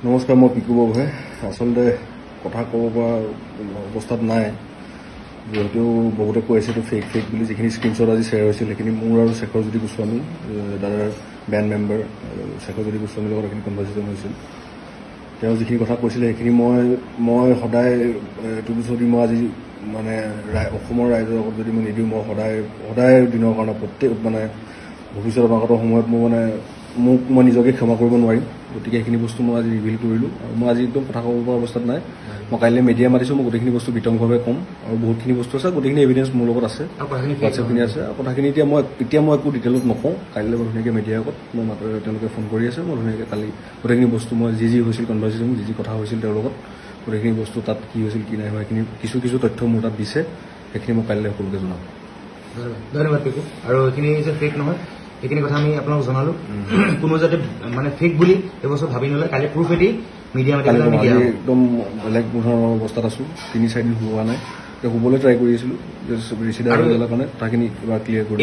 নমস্কাৰ, মই পিকু বাবুৱে। আচলতে কথা ক'ব পৰা অৱস্থাত নাই, যিহেতু বহুতে কৈ আছে এইটো ফেক বুলি। যিখিনি স্ক্ৰীনশ্বট আজি শ্বেয়াৰ হৈছিল সেইখিনি মোৰ আৰু শেখৰজ্যোতি গোস্বামী, দাদাৰ বেণ্ড মেম্বাৰ শেখৰজ্যোতি গোস্বামীৰ লগত এইখিনি কনভাৰ্চেশ্যন হৈছিল। তেওঁ যিখিনি কথা কৈছিলে সেইখিনি মই সদায় এইটো যদি মই আজি মানে অসমৰ ৰাইজৰ আগত যদি মই নিদিওঁ, মই সদায় দিনৰ কাৰণে প্ৰত্যেক মানে ভৱিষ্যত অনাগত সময়ত মই নিজকে ক্ষমা কৰিব নোৱাৰিম। গতিকে সেইখিনি বস্তু মই আজি ৰিভিল কৰিলোঁ আৰু মই আজি একদম কথা ক'ব পৰা অৱস্থাত নাই। মই কাইলৈ মিডিয়া মাতিছোঁ, মই গোটেইখিনি বস্তু বিতংভাৱে ক'ম আৰু বহুতখিনি বস্তু আছে, গোটেইখিনি এভিডেঞ্চ মোৰ লগত আছে, হোৱাটছএপখিনি আছে। আৰু কথাখিনি এতিয়া মই একো ডিটেইলত নকওঁ। কাইলৈ মই ধুনীয়াকৈ মিডিয়াৰ আগত মই তেওঁলোকে ফোন কৰি আছে, মই ধুনীয়াকৈ কালি গোটেইখিনি বস্তু মই যি হৈছিল কনভাৰ্চেশ্যন, যি কথা হৈছিল তেওঁৰ লগত, গোটেইখিনি বস্তু তাত কি হৈছিল কি নাই হোৱা সেইখিনি কিছু তথ্য মোৰ তাত দিছে, সেইখিনি মই কাইলৈ সকলোকে জনাম। ধন্যবাদ পিকু। আৰু এইখিনি যে ফেক নহয় সেইখিনি কথা আমি আপোনালোক জনালো। কোনো যাতে মানে ফেক বুলি এইবছৰ ভাবি নলয়, কালি প্ৰুফেদি মিডিয়া একদম বেলেগ ধৰণৰ অৱস্থাত আছোঁ। 3-4 দিন হোৱা নাই, শুবলৈ ট্ৰাই কৰি আছিলোঁ, ৰিচিডাৰ হৈ যোৱাৰ কাৰণে কথাখিনি কিবা ক্লিয়াৰ কৰি